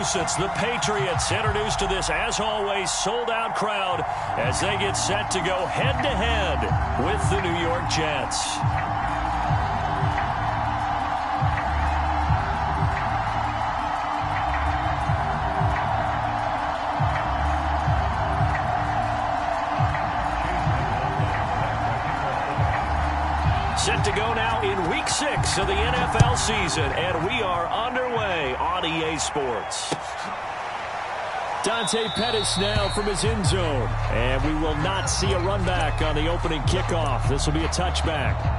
Since the Patriots introduced to this, as always, sold-out crowd as they get set to go head-to-head with the New York Jets. Set to go now in Week 6 of the NFL season, and we are underway on EA Sports. Dante Pettis now from his end zone, and we will not see a run back on the opening kickoff. This will be a touchback.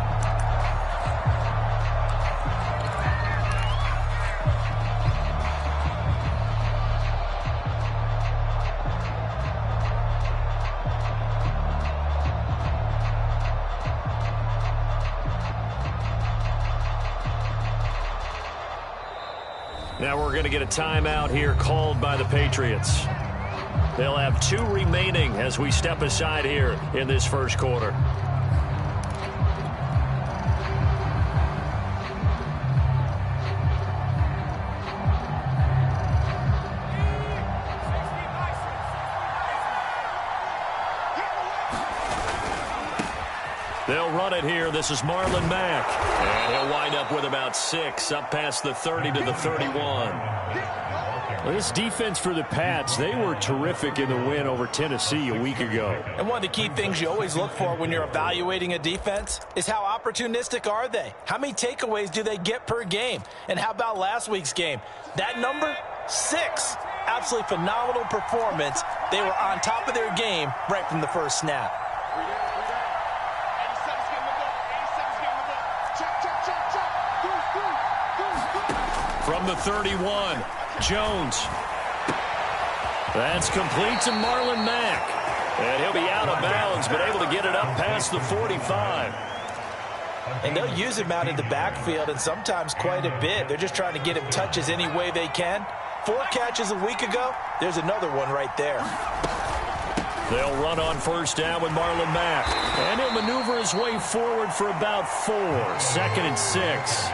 Now we're going to get a timeout here called by the Patriots. They'll have 2 remaining as we step aside here in this first quarter. They'll run it here. This is Marlon Mack. And he'll wind up with about 6, up past the 30 to the 31. Well, this defense for the Pats, they were terrific in the win over Tennessee a week ago. And one of the key things you always look for when you're evaluating a defense is how opportunistic are they? How many takeaways do they get per game? And how about last week's game? That number, 6. Absolutely phenomenal performance. They were on top of their game right from the first snap. From the 31, Jones. That's complete to Marlon Mack. And he'll be out of bounds, but able to get it up past the 45. And they'll use him out in the backfield, and sometimes quite a bit. They're just trying to get him touches any way they can. 4 catches a week ago. There's another one right there. They'll run on first down with Marlon Mack. And he'll maneuver his way forward for about 4. 2nd and 6.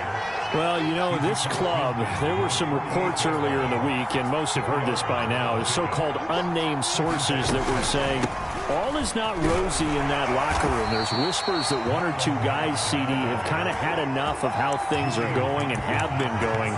Well, you know, this club, there were some reports earlier in the week, and most have heard this by now, is so-called unnamed sources that were saying all is not rosy in that locker room. There's whispers that 1 or 2 guys, CD, have kind of had enough of how things are going and have been going.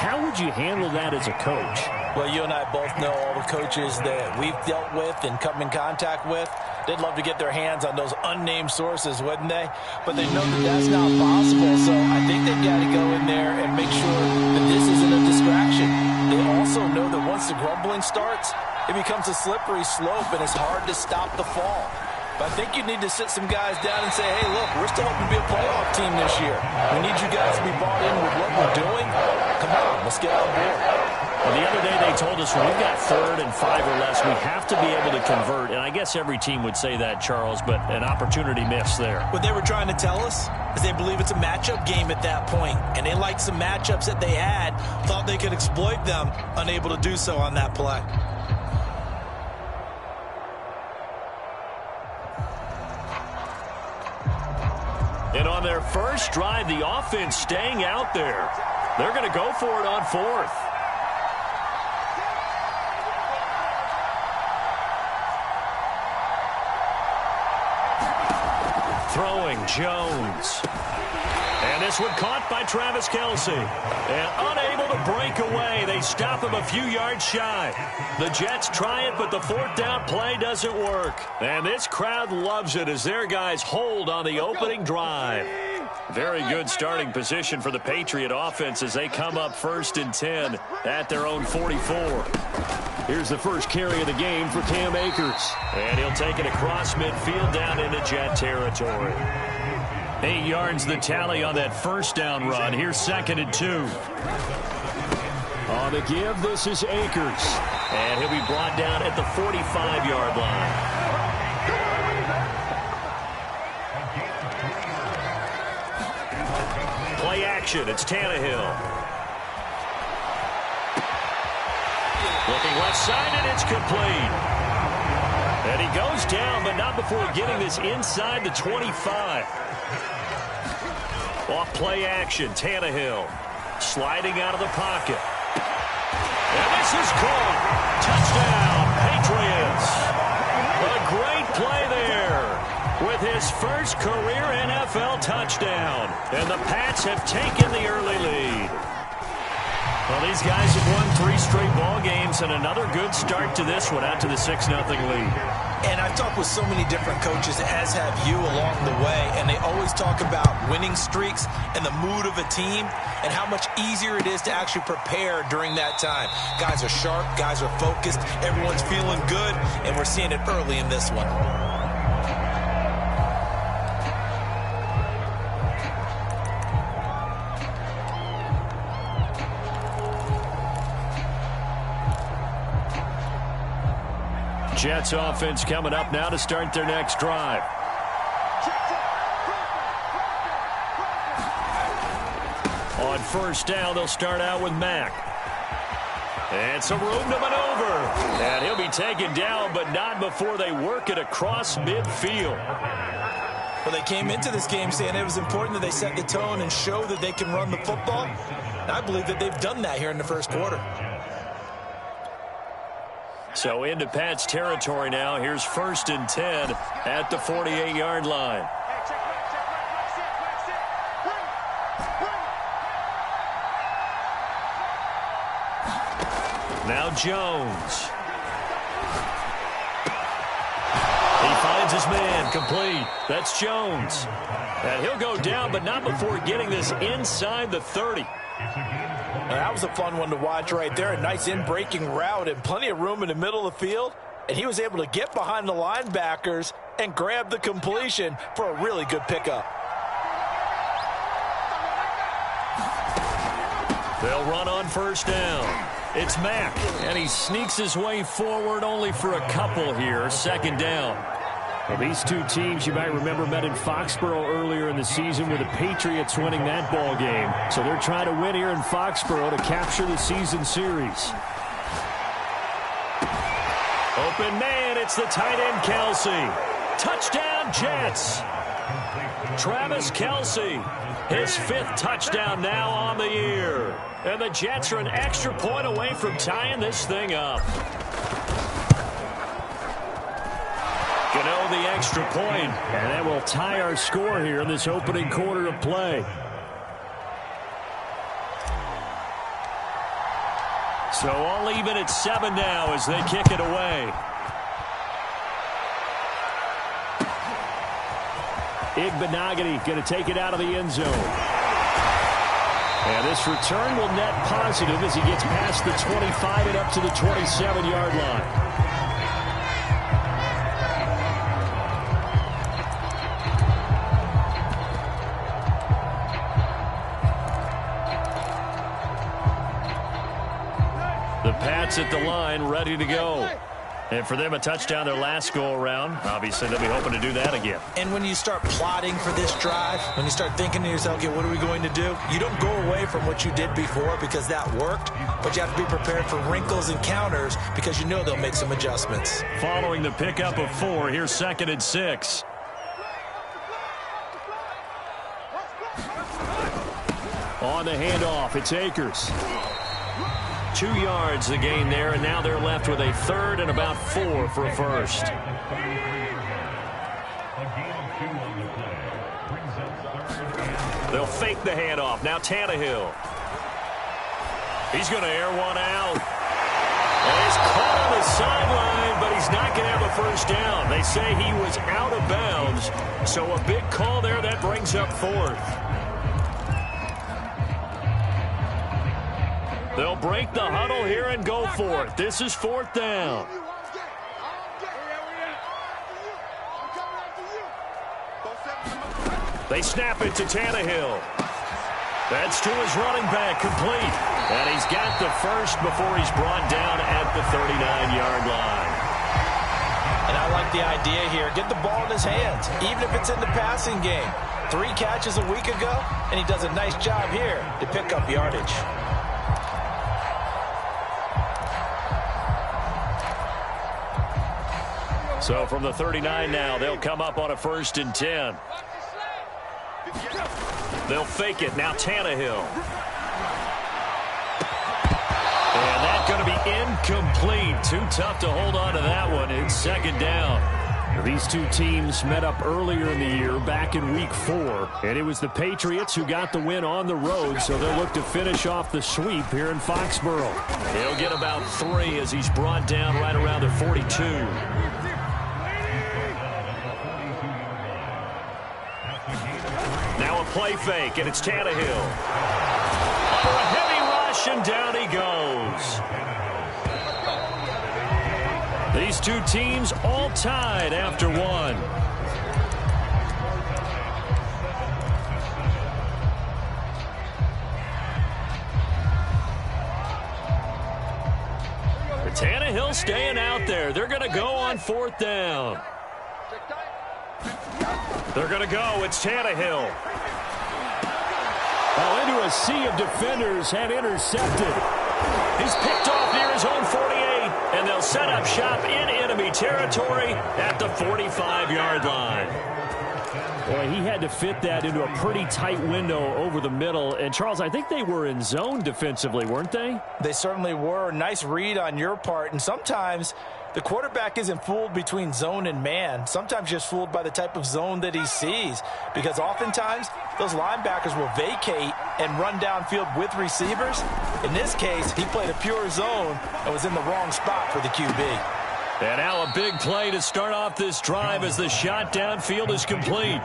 How would you handle that as a coach? Well, you and I both know all the coaches that we've dealt with and come in contact with. They'd love to get their hands on those unnamed sources, wouldn't they? But they know that that's not possible, so I think they've got to go in there and make sure that this isn't a distraction. They also know that once the grumbling starts, it becomes a slippery slope, and it's hard to stop the fall. But I think you need to sit some guys down and say, hey, look, we're still hoping to be a playoff team this year. We need you guys to be bought in with what we're doing. Come on, let's get on board. Well, the other day they told us when we've got 3rd and 5 or less, we have to be able to convert. And I guess every team would say that, Charles, but an opportunity missed there. What they were trying to tell us is they believe it's a matchup game at that point. And they liked some matchups that they had, thought they could exploit them, unable to do so on that play. And on their first drive, the offense staying out there. They're going to go for it on 4th. Throwing, Jones. And this one caught by Travis Kelce. And unable to break away. They stop him a few yards shy. The Jets try it, but the 4th down play doesn't work. And this crowd loves it as their guys hold on the opening drive. Very good starting position for the Patriot offense as they come up 1st and 10 at their own 44. Here's the first carry of the game for Cam Akers. And he'll take it across midfield down into Jet territory. 8 yards the tally on that first down run. Here's 2nd and 2. On the give, this is Akers. And he'll be brought down at the 45-yard line. Play action. It's Tannehill. Looking left side, and it's complete. And he goes down, but not before getting this inside the 25. Off play action, Tannehill sliding out of the pocket. And this is caught. Touchdown, Patriots. A great play there with his first career NFL touchdown. And the Pats have taken the early lead. Well, these guys have won 3 straight ball games, and another good start to this one out to the 6-0 lead. And I've talked with so many different coaches, as have you along the way, and they always talk about winning streaks and the mood of a team and how much easier it is to actually prepare during that time. Guys are sharp, guys are focused, everyone's feeling good, and we're seeing it early in this one. Jets offense coming up now to start their next drive. On first down, they'll start out with Mack. And some room to maneuver. And he'll be taken down, but not before they work it across midfield. Well, they came into this game saying it was important that they set the tone and show that they can run the football. And I believe that they've done that here in the first quarter. So into Pats territory now. Here's 1st and 10 at the 48-yard line. Now Jones. He finds his man, complete. That's Jones. And he'll go down, but not before getting this inside the 30. Now, that was a fun one to watch right there. A nice in-breaking route and plenty of room in the middle of the field. And he was able to get behind the linebackers and grab the completion for a really good pickup. They'll run on first down. It's Mack, and he sneaks his way forward only for a couple here. 2nd down. Well, these two teams, you might remember, met in Foxborough earlier in the season with the Patriots winning that ball game. So they're trying to win here in Foxborough to capture the season series. Open man, it's the tight end Kelsey. Touchdown Jets. Travis Kelsey, his 5th touchdown now on the year. And the Jets are an extra point away from tying this thing up. Gano the extra point. And that will tie our score here in this opening quarter of play. So all even at 7 now as they kick it away. Igbenogany going to take it out of the end zone. And this return will net positive as he gets past the 25 and up to the 27-yard line. The Pats at the line, ready to go. And for them, a touchdown their last go-around. Obviously, they'll be hoping to do that again. And when you start plotting for this drive, when you start thinking to yourself, okay, what are we going to do? You don't go away from what you did before because that worked, but you have to be prepared for wrinkles and counters because you know they'll make some adjustments. Following the pickup of 4, here's 2nd and 6. On the handoff, it's Akers. 2 yards the gain there, and now they're left with a 3rd and about 4 for a first. They'll fake the handoff. Now Tannehill. He's going to air one out. And he's caught on the sideline, but he's not going to have a first down. They say he was out of bounds, so a big call there that brings up 4th. They'll break the huddle here and go for it. This is 4th down. They snap it to Tannehill. That's to his running back, complete. And he's got the first before he's brought down at the 39-yard line. And I like the idea here. Get the ball in his hands, even if it's in the passing game. 3 catches a week ago, and he does a nice job here to pick up yardage. So from the 39 now, they'll come up on a 1st and 10. They'll fake it. Now Tannehill. And that Going to be incomplete. Too tough to hold on to that one. It's second down. These two teams met up earlier in the year, back in Week 4, and it was the Patriots who got the win on the road, so they'll look to finish off the sweep here in Foxborough. He'll get about 3 as he's brought down right around the 42. Now a play fake, and it's Tannehill. For a heavy rush, and down he goes. These two teams all tied after one. Tannehill staying out there. They're going to go on 4th down. They're going to go. It's Tannehill. Oh, into a sea of defenders and intercepted. He's picked off near his own 48, and they'll set up shop in enemy territory at the 45-yard line. Boy, he had to fit that into a pretty tight window over the middle. And, Charles, I think they were in zone defensively, weren't they? They certainly were. Nice read on your part. And sometimes the quarterback isn't fooled between zone and man. Sometimes just fooled by the type of zone that he sees. Because oftentimes, those linebackers will vacate and run downfield with receivers. In this case, he played a pure zone and was in the wrong spot for the QB. And now a big play to start off this drive as the shot downfield is complete.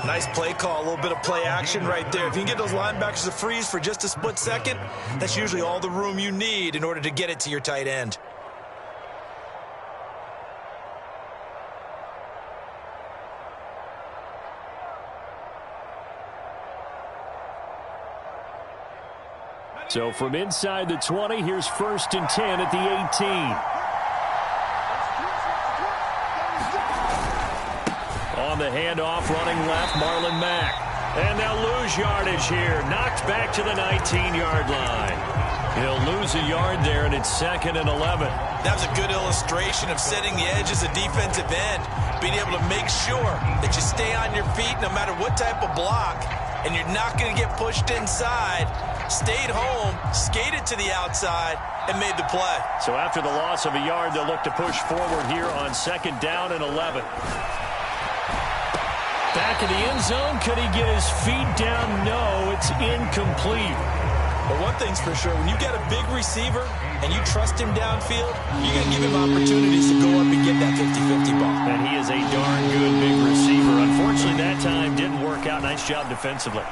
Nice play call, a little bit of play action right there. If you can get those linebackers to freeze for just a split second, that's usually all the room you need in order to get it to your tight end. So from inside the 20, here's 1st and 10 at the 18. On the handoff, running left, Marlon Mack. And they'll lose yardage here. Knocked back to the 19-yard line. He'll lose a yard there, and it's 2nd and 11. That was a good illustration of setting the edge as a defensive end. Being able to make sure that you stay on your feet no matter what type of block. And you're not going to get pushed inside. Stayed home, skated to the outside, and made the play. So after the loss of a yard, they'll look to push forward here on 2nd down and 11. Back in the end zone. Could he get his feet down? No, it's incomplete. But one thing's for sure, when you got a big receiver and you trust him downfield, you're going to give him opportunities to go up and get that 50-50 ball. And he is a darn good big receiver. Unfortunately, that time didn't work out. Nice job defensively.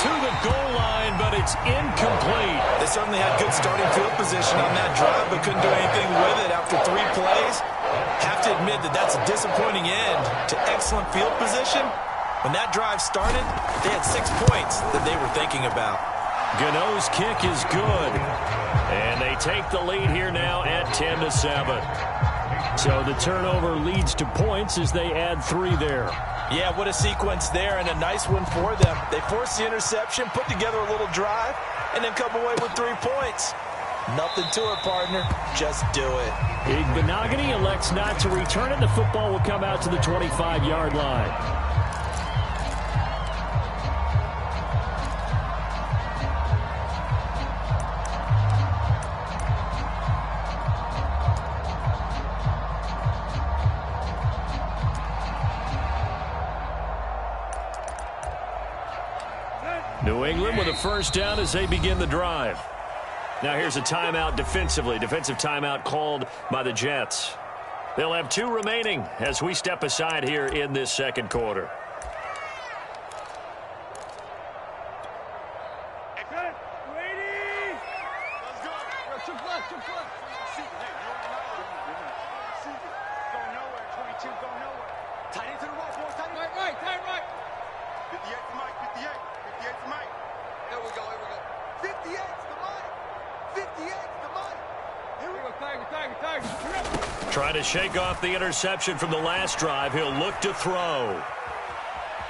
To the goal line, but it's incomplete. They certainly had good starting field position on that drive, but couldn't do anything with it after 3 plays. Have to admit that that's a disappointing end to excellent field position. When that drive started, they had 6 points that they were thinking about. Gano's kick is good. And they take the lead here now at 10-7. So the turnover leads to points as they add 3 there. Yeah, what a sequence there, and a nice one for them. They forced the interception, put together a little drive, and then come away with 3 points. Nothing to it, partner. Just do it. Benogany elects not to return it. The football will come out to the 25-yard line. New England with a 1st down as they begin the drive. Now here's a timeout defensively. Defensive timeout called by the Jets. They'll have 2 remaining as we step aside here in this 2nd quarter. Trying to shake off the interception from the last drive. He'll look to throw.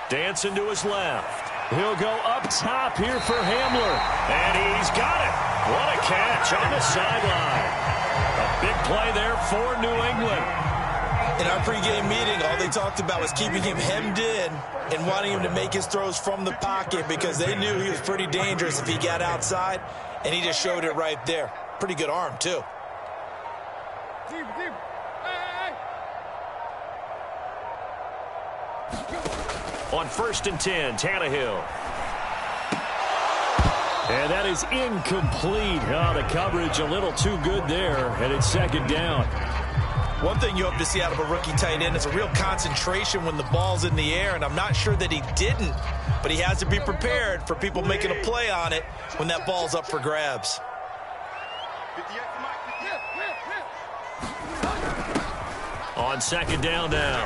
Dancing to his left. He'll go up top here for Hamler. And he's got it. What a catch on the sideline. A big play there for New England. In our pregame meeting, all they talked about was keeping him hemmed in and wanting him to make his throws from the pocket because they knew he was pretty dangerous if he got outside, and he just showed it right there. Pretty good arm, too. On 1st and 10, Tannehill. And that is incomplete. Oh, the coverage a little too good there, and it's 2nd down. One thing you hope to see out of a rookie tight end is a real concentration when the ball's in the air, and I'm not sure that he didn't, but he has to be prepared for people making a play on it when that ball's up for grabs. On 2nd down now,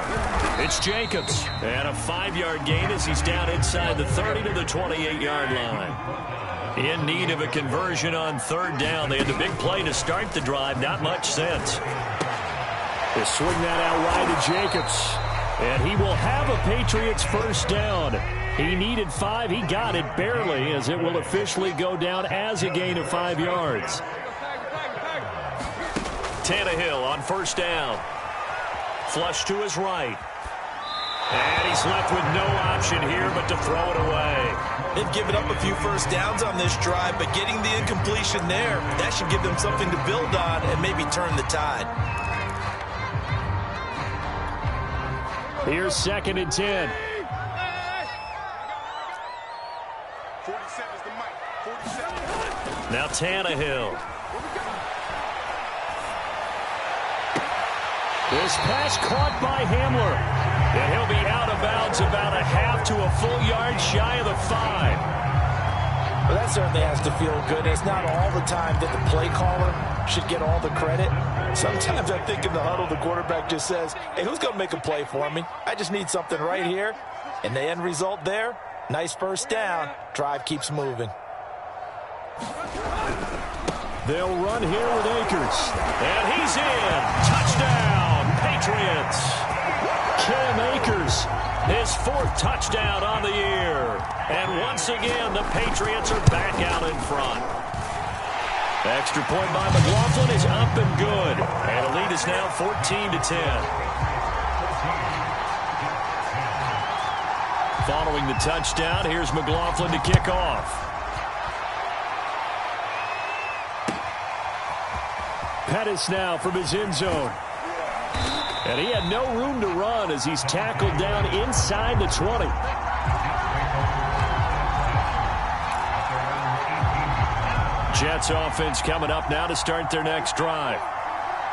it's Jacobs. And a 5-yard gain as he's down inside the 30 to the 28-yard line. In need of a conversion on 3rd down. They had the big play to start the drive. Not much sense. They swing that out wide to Jacobs. And he will have a Patriots 1st down. He needed 5. He got it barely, as it will officially go down as a gain of 5 yards. Tannehill on 1st down. Flush to his right. And he's left with no option here but to throw it away. They've given up a few 1st downs on this drive, but getting the incompletion there, that should give them something to build on and maybe turn the tide. Here's 2nd and 10. 47 is the mic. 47. Now Tannehill. This pass caught by Hamler. And he'll be out of bounds about a half to a full yard shy of the 5. Well, that certainly has to feel good. It's not all the time that the play caller should get all the credit. Sometimes I think in the huddle, the quarterback just says, hey, who's going to make a play for me? I just need something right here. And the end result there, nice 1st down. Drive keeps moving. They'll run here with Akers. And he's in. Touchdown, Patriots. Cam Akers. His 4th touchdown on the year. And once again, the Patriots are back out in front. Extra point by McLaughlin is up and good. And the lead is now 14 to 10. Following the touchdown, here's McLaughlin to kick off. Pettis now from his end zone. And he had no room to run as he's tackled down inside the 20. Jets offense coming up now to start their next drive.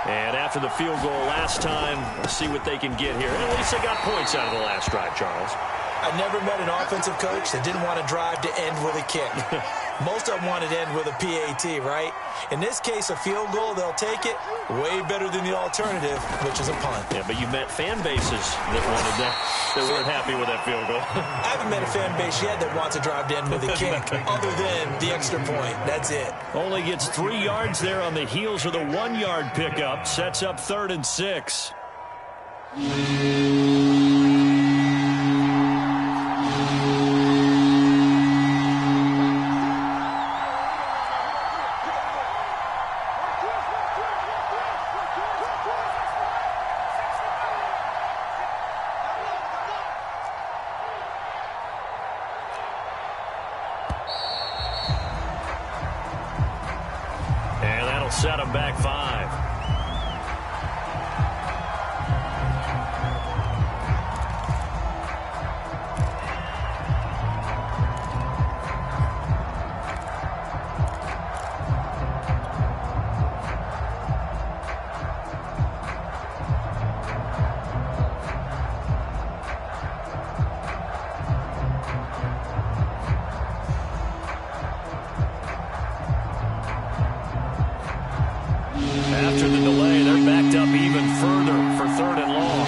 And after the field goal last time, let's see what they can get here. At least they got points out of the last drive, Charles. I never met an offensive coach that didn't want to drive to end with a kick. Most of them wanted to end with a PAT, right? In this case, a field goal, they'll take it. Way better than the alternative, which is a punt. Yeah, but you met fan bases that wanted that, that weren't happy with that field goal. I haven't met a fan base yet that wants to drive to end with a kick, other than the extra point. That's it. Only gets 3 yards there on the heels of the 1-yard pickup. Sets up 3rd and 6. Set him back 5. After the delay, they're backed up even further for 3rd and long.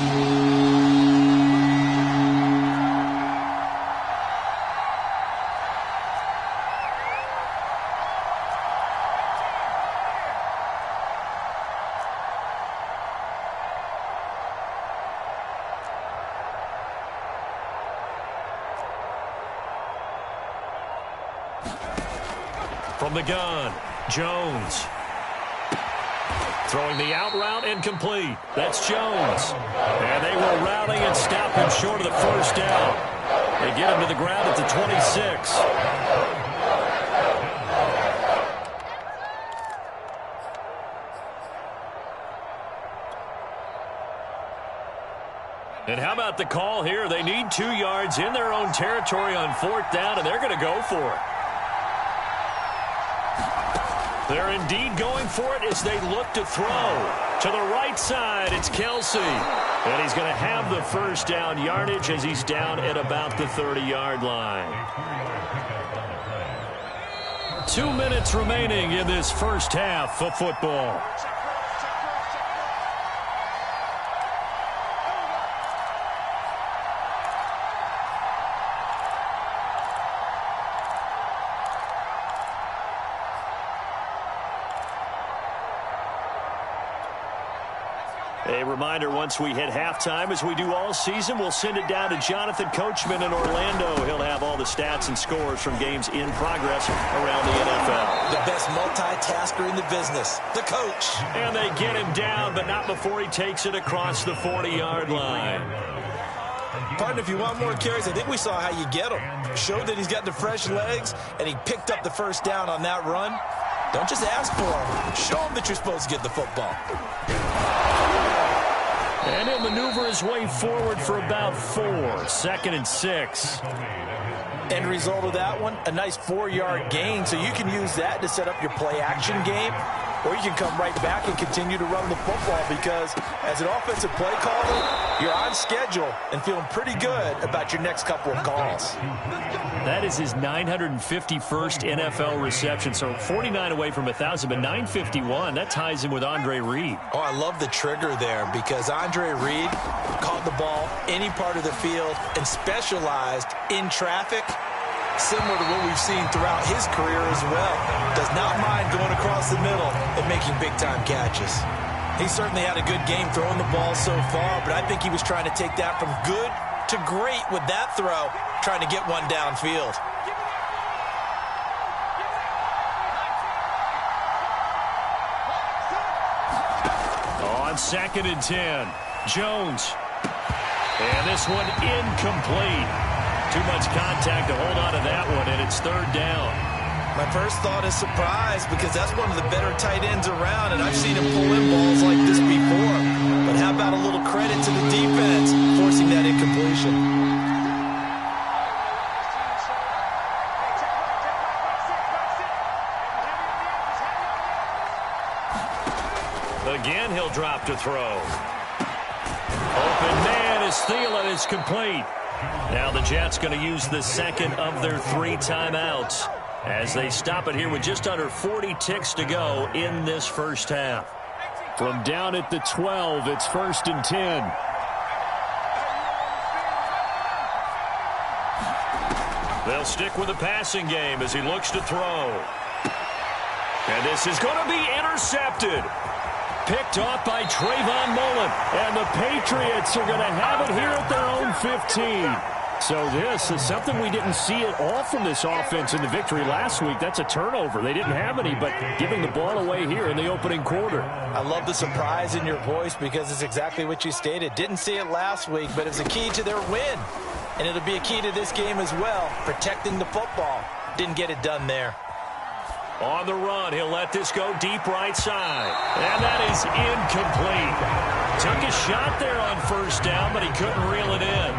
From the gun, Jones. Throwing the out route incomplete. That's Jones. And they will rally and stop him short of the first down. They get him to the ground at the 26. And how about the call here? They need 2 yards in their own territory on 4th down, and they're going to go for it. They're indeed going for it as they look to throw. To the right side, it's Kelsey. And he's going to have the first down yardage as he's down at about the 30-yard line. 2 minutes remaining in this first half of football. A reminder, once we hit halftime, as we do all season, we'll send it down to Jonathan Coachman in Orlando. He'll have all the stats and scores from games in progress around the NFL. The best multitasker in the business, the coach. And they get him down, but not before he takes it across the 40-yard line. Partner, if you want more carries, I think we saw how you get him. Showed that he's got the fresh legs, and he picked up the first down on that run. Don't just ask for him. Show him that you're supposed to get the football. And he'll maneuver his way forward for about 4. 2nd and 6. End result of that one, a nice 4-yard gain, so you can use that to set up your play-action game, or you can come right back and continue to run the football because as an offensive play caller, you're on schedule and feeling pretty good about your next couple of calls. That is his 951st NFL reception, so 49 away from 1,000, but 951. That ties him with Andre Reed. Oh, I love the trigger there because Andre Reed caught the ball any part of the field and specialized in traffic, similar to what we've seen throughout his career as well. Does not mind going across the middle and making big-time catches. He certainly had a good game throwing the ball so far, but I think he was trying to take that from good to great with that throw, trying to get one downfield. On 2nd and 10, Jones. And this one incomplete. Too much contact to hold on to that one, and it's 3rd down. My first thought is surprise because that's one of the better tight ends around, and I've seen him pull in balls like this before. But how about a little credit to the defense forcing that incompletion? Again, he'll drop to throw. Open man is Thielen is complete. Now the Jets going to use the 2nd of their 3 timeouts as they stop it here with just under 40 ticks to go in this first half. From down at the 12, it's 1st and 10. They'll stick with the passing game as he looks to throw. And this is going to be intercepted. Picked off by Trayvon Mullen. And the Patriots are going to have it here at their own 15. So this is something we didn't see at all from this offense in the victory last week. That's a turnover. They didn't have any, but giving the ball away here in the opening quarter. I love the surprise in your voice because it's exactly what you stated. Didn't see it last week, but it's a key to their win. And it'll be a key to this game as well, protecting the football. Didn't get it done there. On the run, he'll let this go deep right side. And that is incomplete. Took a shot there on 1st down, but he couldn't reel it in.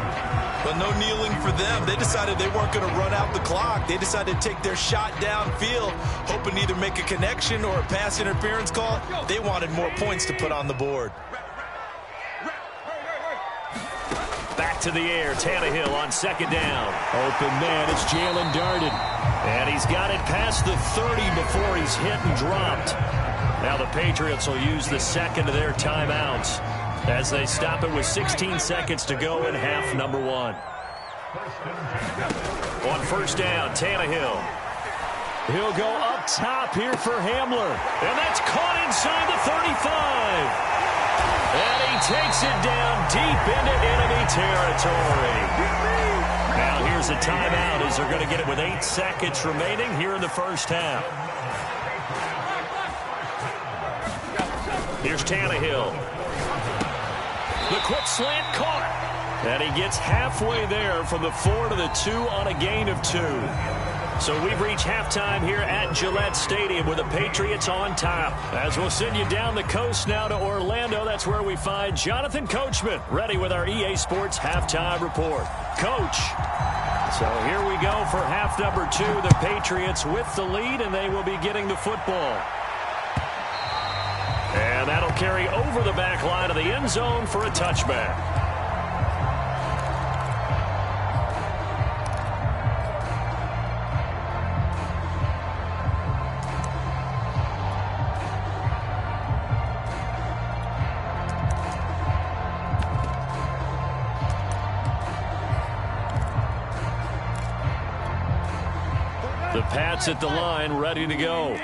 But no kneeling for them. They decided they weren't going to run out the clock. They decided to take their shot downfield, hoping to either make a connection or a pass interference call. They wanted more points to put on the board. Back to the air, Tannehill on 2nd down. Open man, it's Jalen Darden. And he's got it past the 30 before he's hit and dropped. Now the Patriots will use the 2nd of their timeouts as they stop it with 16 seconds to go in half number 1. On 1st down, Tannehill. He'll go up top here for Hamler. And that's caught inside the 35. And he takes it down deep into enemy territory. Now here's a timeout as they're going to get it with 8 seconds remaining here in the first half. Here's Tannehill. The quick slant caught. And he gets halfway there from the 4 to the 2 on a gain of 2. So we've reached halftime here at Gillette Stadium with the Patriots on top. As we'll send you down the coast now to Orlando, that's where we find Jonathan Coachman ready with our EA Sports halftime report. Coach. So here we go for half number 2. The Patriots with the lead, and they will be getting the football. And that'll carry over the back line of the end zone for a touchback. The Pats at the line, ready to go.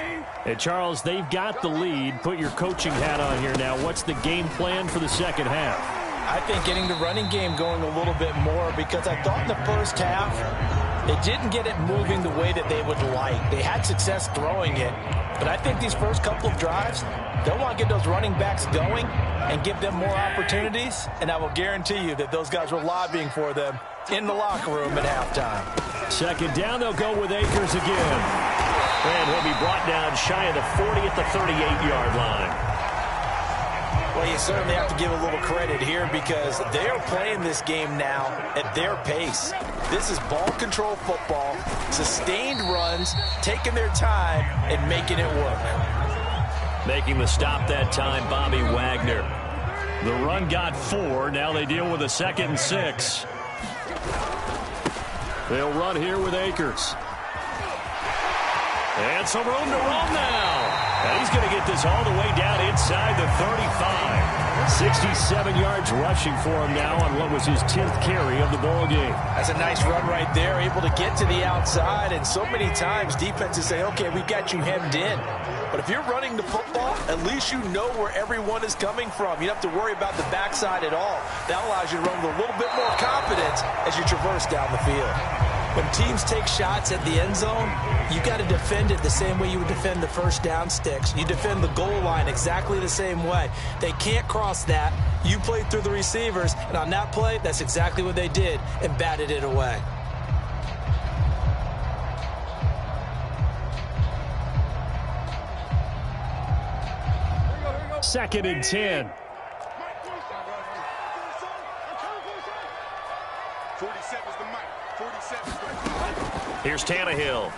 Hey, Charles, they've got the lead. Put your coaching hat on here now. What's the game plan for the second half? I think getting the running game going a little bit more, because I thought in the first half they didn't get it moving the way that they would like. They had success throwing it, but I think these first couple of drives, they'll want to get those running backs going and give them more opportunities, and I will guarantee you that those guys were lobbying for them in the locker room at halftime. Second down, they'll go with Akers again. And he'll be brought down shy of the 40 at the 38-yard line. Well, you certainly have to give a little credit here because they are playing this game now at their pace. This is ball control football, sustained runs, taking their time and making it work. Making the stop that time, Bobby Wagner. The run got 4. Now they deal with a 2nd and 6. They'll run here with Akers. And some room to run now. And he's going to get this all the way down inside the 35. 67 yards rushing for him now on what was his 10th carry of the ball game. That's a nice run right there, able to get to the outside. And so many times defenses say, okay, we got you hemmed in. But if you're running the football, at least you know where everyone is coming from. You don't have to worry about the backside at all. That allows you to run with a little bit more confidence as you traverse down the field. When teams take shots at the end zone, you got to defend it the same way you would defend the first down sticks. You defend the goal line exactly the same way. They can't cross that. You played through the receivers, and on that play, that's exactly what they did and batted it away. Second and 10. 47 is the mic. 47 is the mic. Here's Tannehill.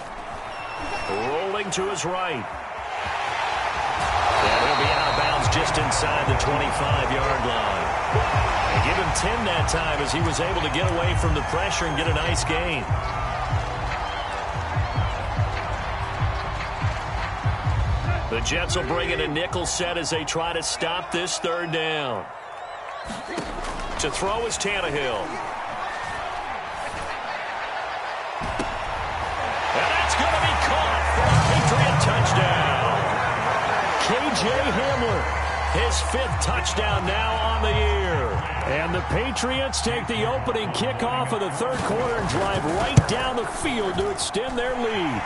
Rolling to his right. And he'll be out of bounds just inside the 25-yard line. And give him 10 that time as he was able to get away from the pressure and get a nice gain. The Jets will bring in a nickel set as they try to stop this third down. To throw is Tannehill. And that's going to be caught for a Patriot touchdown. K.J. Hamler, his 5th touchdown now on the year. And the Patriots take the opening kickoff of the third quarter and drive right down the field to extend their lead.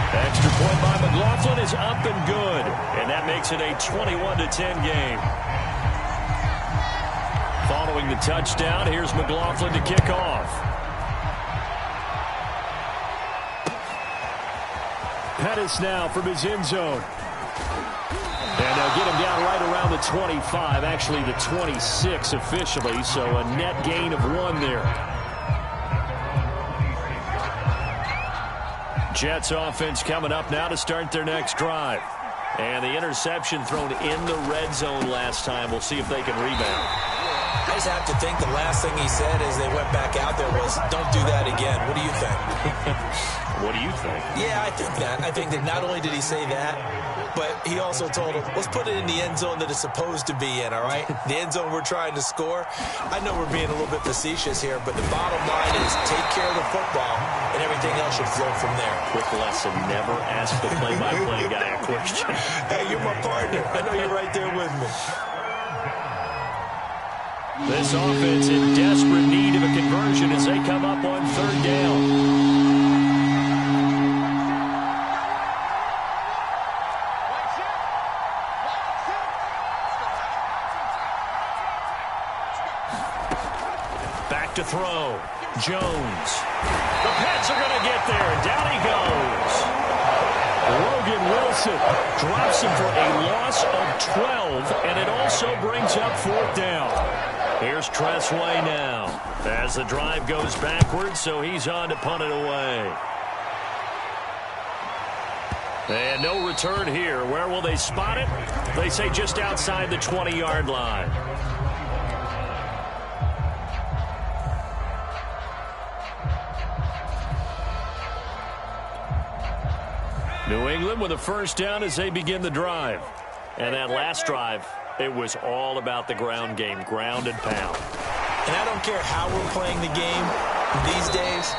Extra point by McLaughlin is up and good. And that makes it a 21-10 game. Following the touchdown, here's McLaughlin to kick off. Pettis now from his end zone. And they'll get him down right around the 25, actually the 26 officially, so a net gain of 1 there. Jets offense coming up now to start their next drive. And the interception thrown in the red zone last time. We'll see if they can rebound. I just have to think the last thing he said as they went back out there was, don't do that again. What do you think? What do you think? Yeah, I think that. I think that not only did he say that, but he also told him, let's put it in the end zone that it's supposed to be in, all right? The end zone we're trying to score. I know we're being a little bit facetious here, but the bottom line is take care of the football, and everything else should flow from there. Quick lesson, never ask the play-by-play guy a question. Hey, you're my partner. I know you're right there with me. This offense in desperate need of a conversion as they come up on third down. to throw. Jones. The Pats are going to get there, and down he goes. Logan Wilson drops him for a loss of 12, and it also brings up 4th down. Here's Tressway now as the drive goes backwards, so he's on to punt it away. And no return here. Where will they spot it? They say just outside the 20-yard line. New England with a 1st down as they begin the drive. And that last drive, it was all about the ground game, ground and pound. And I don't care how we're playing the game these days,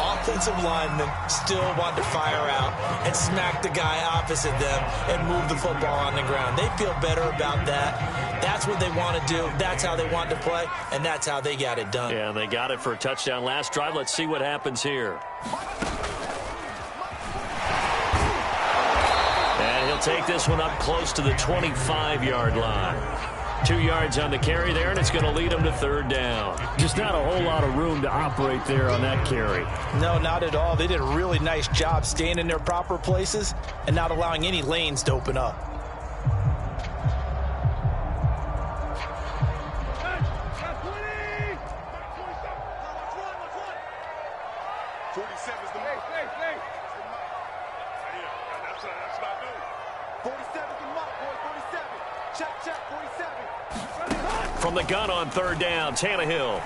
offensive linemen still want to fire out and smack the guy opposite them and move the football on the ground. They feel better about that. That's what they want to do. That's how they want to play, and that's how they got it done. Yeah, they got it for a touchdown last drive. Let's see what happens here. And he'll take this one up close to the 25-yard line. 2 yards on the carry there, and it's going to lead him to 3rd down. Just not a whole lot of room to operate there on that carry. No, not at all. They did a really nice job staying in their proper places and not allowing any lanes to open up. From the gun on 3rd down, Tannehill.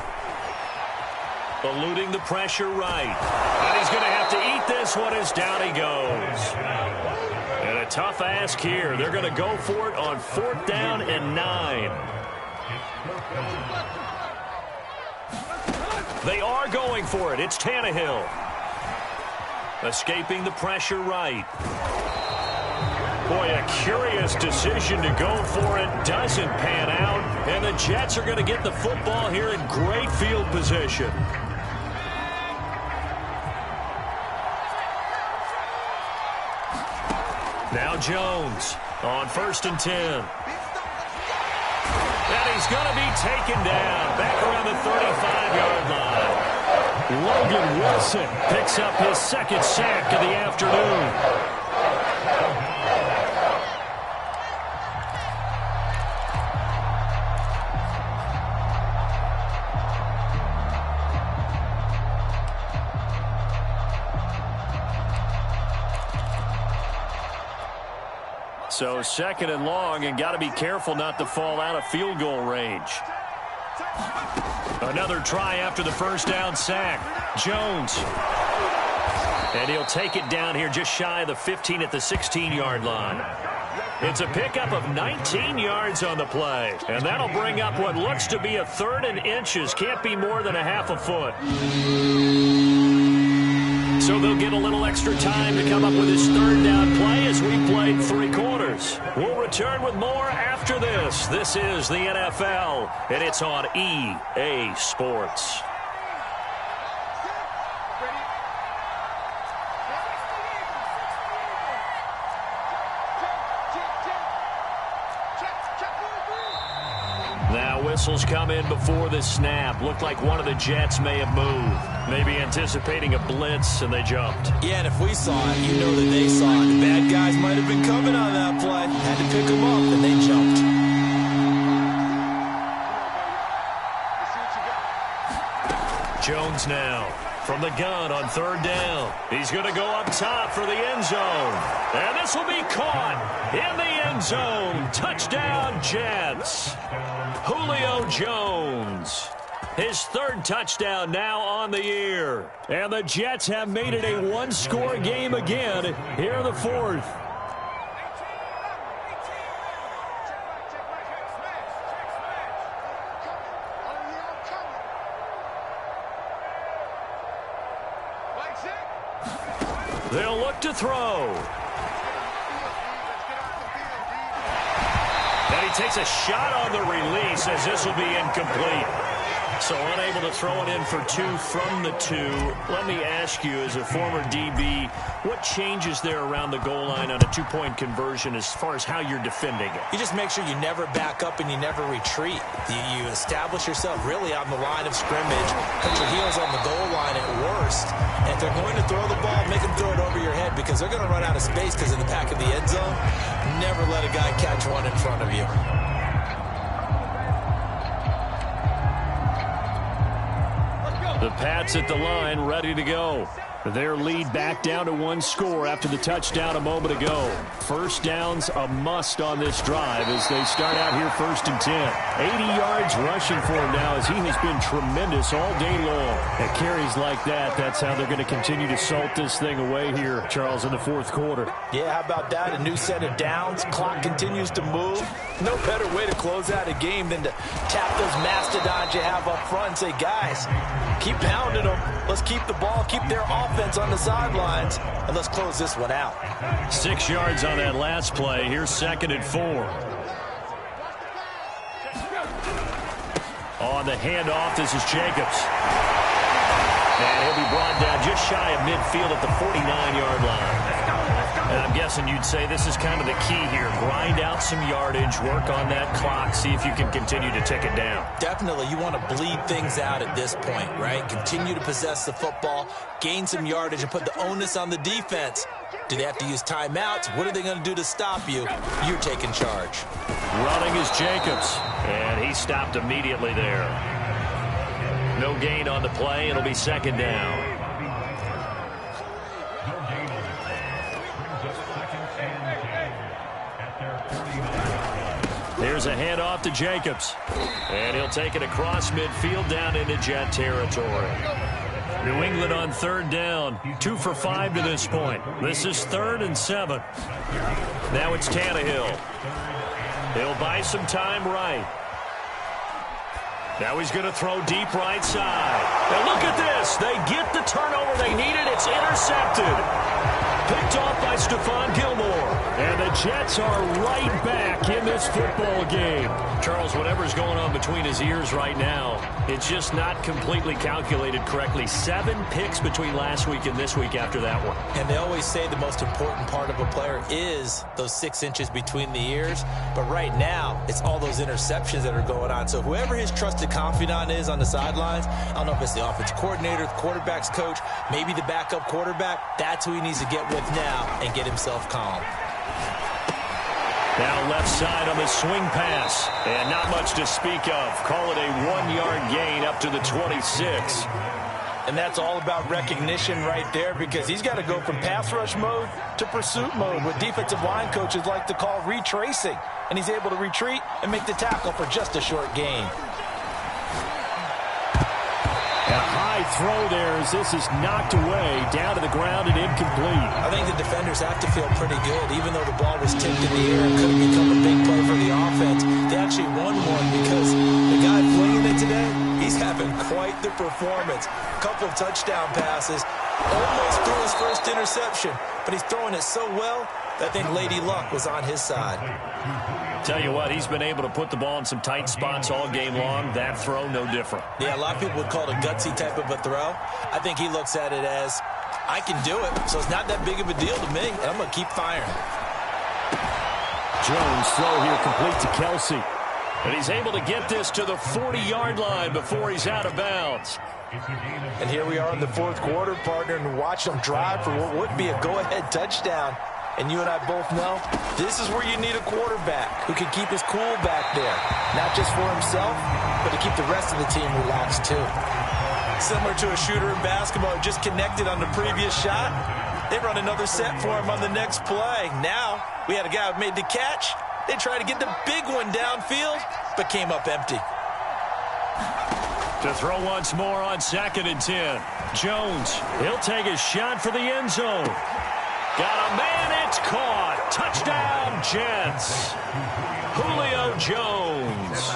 Eluding the pressure right. And he's going to have to eat this one as down he goes. And a tough ask here. They're going to go for it on 4th down and 9. They are going for it. It's Tannehill. Escaping the pressure right. Boy, a curious decision to go for it. Doesn't pan out. And the Jets are going to get the football here in great field position. Now Jones on 1st and 10. And he's going to be taken down back around the 35-yard line. Logan Wilson picks up his 2nd sack of the afternoon. So 2nd and long, and got to be careful not to fall out of field goal range. Another try after the 1st down sack. Jones. And he'll take it down here just shy of the 15 at the 16-yard line. It's a pickup of 19 yards on the play. And that'll bring up what looks to be a 3rd and inches. Can't be more than a half a foot. So they'll get a little extra time to come up with his 3rd down play as we played 3 quarters. We'll return with more after this. This is the NFL, and it's on EA Sports. Now whistles come in before the snap. Looked like one of the Jets may have moved. Maybe anticipating a blitz, and they jumped. Yeah, and if we saw it, you know that they saw it. The bad guys might have been coming on that play. Had to pick them up, and they jumped. Jones now from the gun on 3rd down. He's going to go up top for the end zone. And this will be caught in the end zone. Touchdown, Jets. Julio Jones. His 3rd touchdown now on the year. And the Jets have made it a one-score game again here in the 4th. They'll look to throw. And he takes a shot on the release as this will be incomplete. So unable to throw it in for 2 from the 2. Let me ask you, as a former DB, what changes there around the goal line on a 2-point conversion as far as how you're defending it? You just make sure you never back up and you never retreat. You establish yourself really on the line of scrimmage, put your heels on the goal line at worst. And if they're going to throw the ball, make them throw it over your head because they're going to run out of space because in the back of the end zone, never let a guy catch one in front of you. The Pats at the line, ready to go. Their lead back down to 1 score after the touchdown a moment ago. First down's a must on this drive as they start out here 1st and 10. 80 yards rushing for him now as he has been tremendous all day long. At carries like that, that's how they're going to continue to salt this thing away here, Charles, in the 4th quarter. Yeah, how about that? A new set of downs. Clock continues to move. No better way to close out a game than to tap those mastodons you have up front and say, guys, keep pounding them. Let's keep the ball, keep their offense on the sidelines, and let's close this one out. 6 yards on that last play. Here's 2nd and 4. On the handoff, this is Jacobs. And he'll be brought down just shy of midfield at the 49-yard line. And I'm guessing you'd say this is kind of the key here. Grind out some yardage, work on that clock, see if you can continue to tick it down. Definitely, you want to bleed things out at this point, right? Continue to possess the football, gain some yardage, and put the onus on the defense. Do they have to use timeouts? What are they going to do to stop you? You're taking charge. Running is Jacobs, and he stopped immediately there. No gain on the play. It'll be 2nd down. Here's a handoff to Jacobs. And he'll take it across midfield down into Jet territory. New England on 3rd down. 2 for 5 to this point. This is 3rd and 7. Now it's Tannehill. He'll buy some time right. Now he's going to throw deep right side. Now look at this. They get the turnover they needed. It's intercepted. Picked off by Stephon Gilmore. And the Jets are right back in this football game. Charles, whatever's going on between his ears right now, it's just not completely calculated correctly. 7 picks between last week and this week after that one. And they always say the most important part of a player is those 6 inches between the ears. But right now, it's all those interceptions that are going on. So whoever his trusted confidant is on the sidelines, I don't know if it's the offensive coordinator, the quarterback's coach, maybe the backup quarterback, that's who he needs to get with now and get himself calm. Now left side on the swing pass. And not much to speak of. Call it a 1-yard gain up to the 26. And that's all about recognition right there because he's got to go from pass rush mode to pursuit mode, what defensive line coaches like to call retracing. And he's able to retreat and make the tackle for just a short gain. A high throw there as this is knocked away, down to the ground and incomplete. I think the defenders have to feel pretty good, even though the ball was tipped in the air and could have become a big play for the offense. They actually won one because the guy flinging it today, he's having quite the performance. A couple of touchdown passes, almost threw his first interception, but he's throwing it so well that I think Lady Luck was on his side. Tell you what, he's been able to put the ball in some tight spots all game long. That throw, no different. Yeah, a lot of people would call it a gutsy type of a throw. I think he looks at it as, I can do it, so it's not that big of a deal to me, and I'm going to keep firing. Jones throw here complete to Kelsey. And he's able to get this to the 40-yard line before he's out of bounds. And here we are in the 4th quarter, partner, and watch them drive for what would be a go-ahead touchdown. And you and I both know this is where you need a quarterback who can keep his cool back there. Not just for himself, but to keep the rest of the team relaxed too. Similar to a shooter in basketball who just connected on the previous shot. They run another set for him on the next play. Now, we had a guy who made the catch. They tried to get the big one downfield, but came up empty. To throw once more on 2nd and 10. Jones, he'll take a shot for the end zone. Got a man, it's caught. Touchdown, Jets. Julio Jones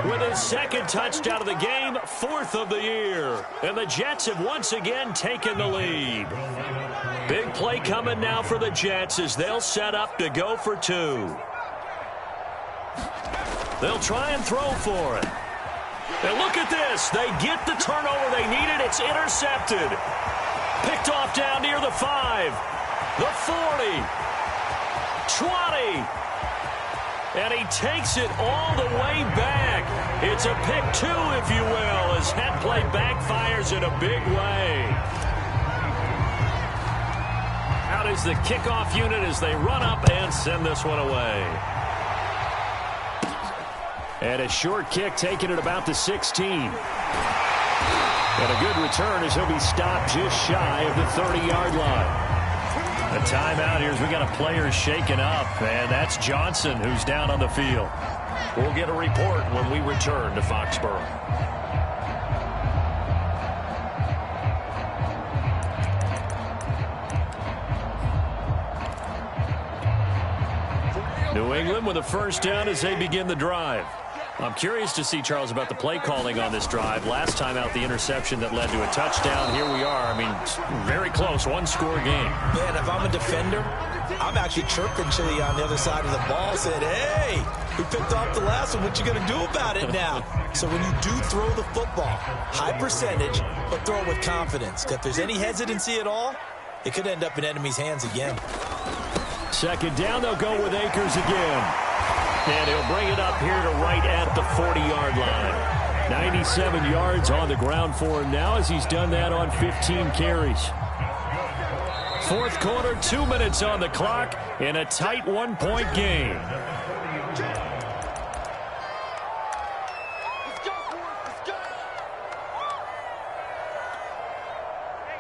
with his 2nd touchdown of the game, 4th of the year. And the Jets have once again taken the lead. Big play coming now for the Jets as they'll set up to go for 2. They'll try and throw for it. And look at this. They get the turnover they needed. It's intercepted. Picked off down near the 5, the 40, 20. And he takes it all the way back. It's a pick 2, if you will, as that play backfires in a big way. Out is the kickoff unit as they run up and send this one away. And a short kick taken at about the 16. And a good return as he'll be stopped just shy of the 30-yard line. A timeout here as we got a player shaken up, and that's Johnson who's down on the field. We'll get a report when we return to Foxborough. New England with a first down as they begin the drive. I'm curious to see, Charles, about the play calling on this drive. Last time out, the interception that led to a touchdown. Here we are. I mean, very close, one-score game. Man, if I'm a defender, I'm actually chirping Chili on the other side of the ball, saying, hey, we picked off the last one. What you going to do about it now? So when you do throw the football, high percentage, but throw it with confidence. If there's any hesitancy at all, it could end up in enemy's hands again. Second down, they'll go with Akers again. And he'll bring it up here to right at the 40-yard line. 97 yards on the ground for him now as he's done that on 15 carries. Fourth quarter, 2 minutes on the clock in a tight one-point game.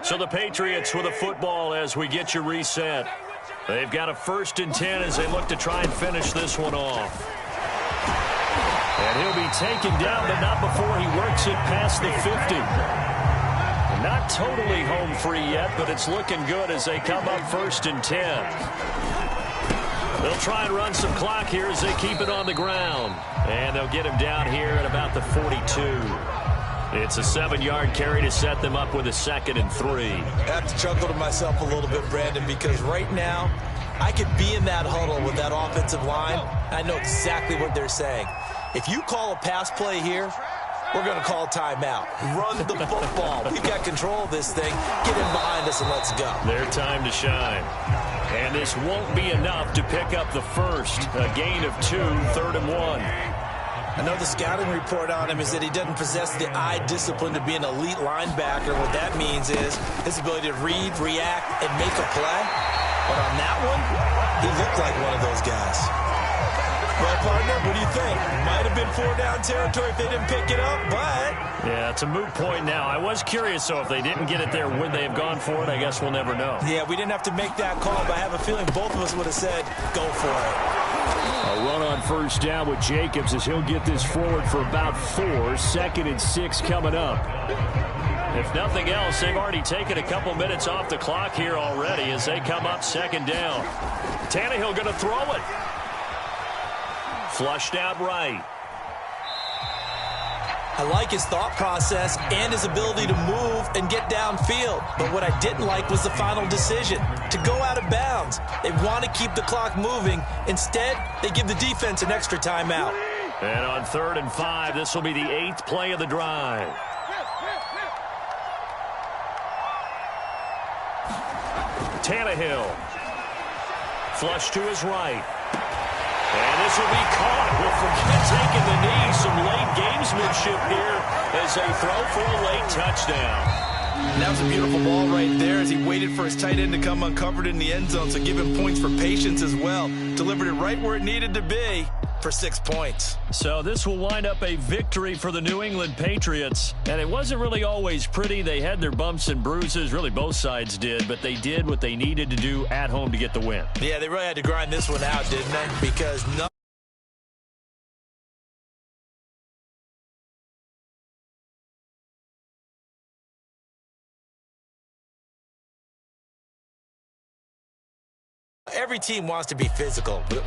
So the Patriots with a football as we get you reset. They've got a 1st and 10 as they look to try and finish this one off. And he'll be taken down, but not before he works it past the 50. Not totally home free yet, but it's looking good as they come up 1st and 10. They'll try and run some clock here as they keep it on the ground. And they'll get him down here at about the 42. It's a 7-yard carry to set them up with a 2nd and 3. I have to chuckle to myself a little bit, Brandon, because right now I could be in that huddle with that offensive line. I know exactly what they're saying. If you call a pass play here, we're going to call timeout. Run the football. We've got control of this thing. Get in behind us and let's go. Their time to shine. And this won't be enough to pick up the first. A gain of 2, 3rd and 1. I know the scouting report on him is that he doesn't possess the eye discipline to be an elite linebacker. What that means is his ability to read, react, and make a play. But on that one, he looked like one of those guys. Well, partner, what do you think? Might have been 4-down territory if they didn't pick it up, but... Yeah, it's a moot point now. I was curious, so if they didn't get it there, would they have gone for it? I guess we'll never know. Yeah, we didn't have to make that call, but I have a feeling both of us would have said, go for it. A run on 1st down with Jacobs as he'll get this forward for about 4. 2nd and 6 coming up. If nothing else, they've already taken a couple minutes off the clock here already as they come up 2nd down. Tannehill going to throw it. Flushed out right. I like his thought process and his ability to move and get downfield. But what I didn't like was the final decision, to go out of bounds. They want to keep the clock moving. Instead, they give the defense an extra timeout. And on 3rd and 5, this will be the 8th play of the drive. Tannehill. Flush to his right. And this will be caught. We'll forget taking the knee. Some late gamesmanship here as they throw for a late touchdown. And that was a beautiful ball right there as he waited for his tight end to come uncovered in the end zone, so give him points for patience as well. Delivered it right where it needed to be for 6 points. So this will wind up a victory for the New England Patriots. And it wasn't really always pretty. They had their bumps and bruises. Really, both sides did. But they did what they needed to do at home to get the win. Yeah, they really had to grind this one out, didn't they? Because every team wants to be physical, but